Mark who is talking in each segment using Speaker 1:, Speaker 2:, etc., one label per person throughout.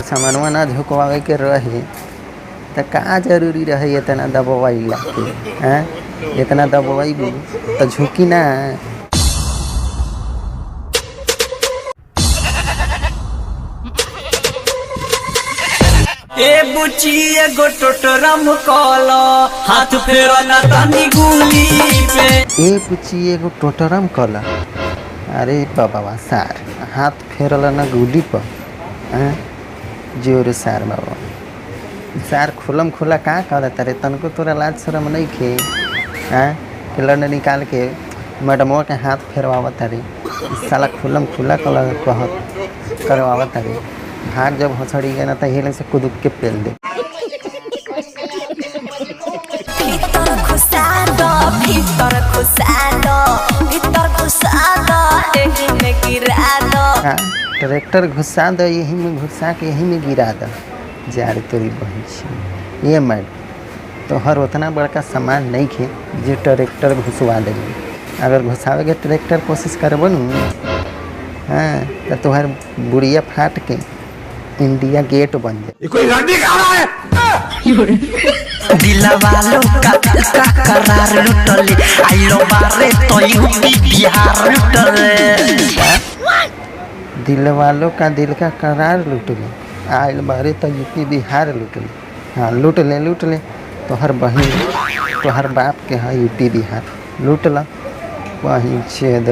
Speaker 1: सामानवा ना झुकवावे के रहे तो का जरूरी रहे इतना दबाई लाके हैं? इतना दबाई तो झुकी ना।
Speaker 2: ए बुची एगो टोटरम कला हाथ फेरो ना तनी गुली पे।
Speaker 1: ए बुची एगो टोटरम कला, अरे बाबा सार हाथ फेरल ना गुली पर हैं? जोर सार बाबा सार खुलम खुला का कर तारे तनको तोरा लाज शरम नहीं खे हैं? किलर निकाल के मैडमवा के हाथ फेरवावत तारे साला खुलम खुला कलर कहत करवावत तारे। भाग जब हंसड़ी गए ना तो हेले से कुदुक के पेल दे। ट्रैक्टर घुसा दो यही में घुसा के यही में गिरा दो जार तोरी बहन ये मैड तो हर उतना बड़का सामान नहीं खे जो ट्रैक्टर घुसवा दे। अगर घुसावे के ट्रैक्टर कोशिश करबो न हाँ तो तुहर बुढ़िया फाट के इंडिया गेट बन जाए।
Speaker 2: कोई गाड़ी कहाँ है? दिला वालों का करार लुटले आइलो बारे तो यूपी बिहार लुटले।
Speaker 1: दिल वालों का दिल का करार लूट ले आयल बारे तो यूपी बिहार लूट ले। हाँ लूट ले तो हर बहन तो हर बाप के हाँ यूपी बिहार लूट ला वहीं छेद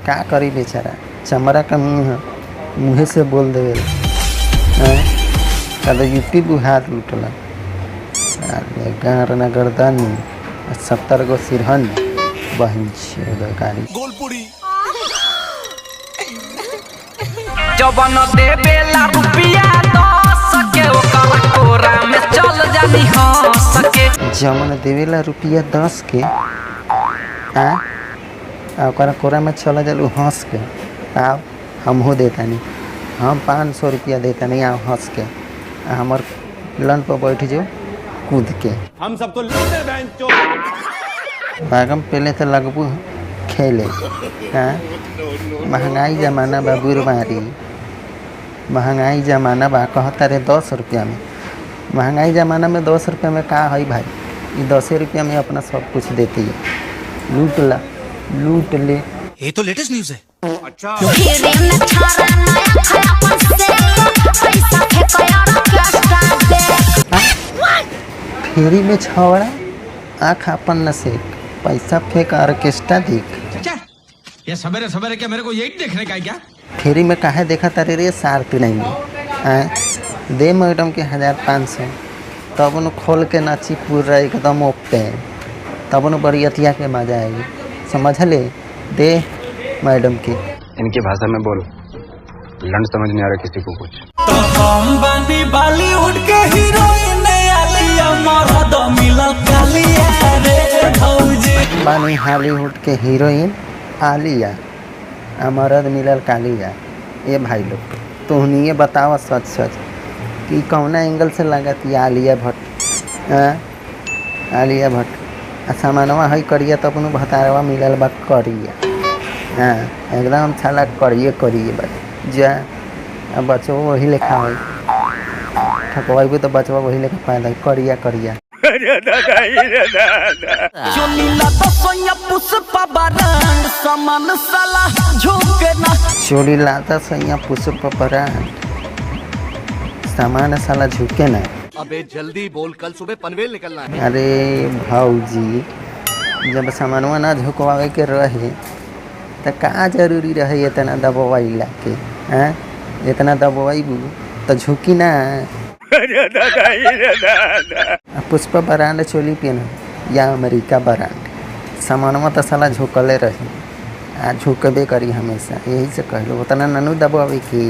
Speaker 1: का करी बेचारा चमड़ा का मुँह से बोल दे कल यूपी बिहार लूटला गार गर्दन 70 गो सिरहन बहन छेद गाड़ी
Speaker 3: गोलपुरी
Speaker 2: जबन देवेला रुपया 10 के ओकर कोरा में चल जानी हंस के।
Speaker 1: जमन देवेला रुपया 10 के ओकरा कोरा में चल जालू हंस के। आओ हमहो देता नहीं हम 500 रुपया देता नहीं आओ हंस के हमार लन पर बैठ जो कूद के।
Speaker 3: हम सब तो लड़ते बहन चो
Speaker 1: बागम पहले तो लगबू खेले हाँ महंगाई जमाना बा बुरबारी महंगाई जमाना बा कहता रे 10 रुपया में महंगाई ज़माना में 10 रुपये में का है भाई ये 10 रुपया में अपना सब कुछ देती है। लूट ले
Speaker 3: ये तो लेटेस्ट न्यूज़ है। अच्छा
Speaker 1: फेरी में छवड़ा आँख अपन न से पैसा फेंक ऑर्केस्ट्रा देख।
Speaker 3: ये सवेरे सवेरे क्या मेरे को यही देखने का है क्या?
Speaker 1: फेरी में काहे देखा तारे रे सार्थ नहीं दे मैडम के 1500 तब न खोल के नाची पूरा एकदम ओपे तब न बरियतिया के मजा आएगी समझ ले दे मैडम की।
Speaker 4: इनकी भाषा में बोल लंड समझ नहीं आ रहा किसी को कुछ।
Speaker 2: तो हम बनी बॉलीवुड के हीरोइन आलिया मरद मिलल कालिया रे भौजी
Speaker 1: बनी हॉलीवुड के हीरोइन आलिया मरद मिलल कालिया। ये भाई लोग तो ये बतावा सच सच कि कौना एंगल से लगत ये आलिया भट्ट आलिया भट्ट सामानवा है करिए तो अपन भतारवा मिलल बा करिए हाँ एकदम छाला करिए बात जा अब बचवा वही लेखा है ठकवाई तो बचवा वही लेखा फायदा करिया चोली लाता सैया पुष्प ब्रांड सामान साला झुके ना।
Speaker 3: अबे जल्दी बोल कल सुबह पनवेल निकलना है।
Speaker 1: अरे भाऊजी जब सामानवा ना झुकवावे के रहे तो का जरूरी रहे इतना दबाई लाके हैं? इतना दबाई तो झुकी ना। पुष्प ब्रांड चोली पहना या अमेरिका ब्रांड सामानवा तो साला झुकले रही आ झुकबे करी हमेशा यही से कहलो उतना ननू दबावे के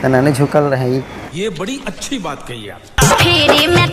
Speaker 1: तो ननू झुकल रही।
Speaker 3: ये बड़ी अच्छी बात कही आप।
Speaker 5: फेरी में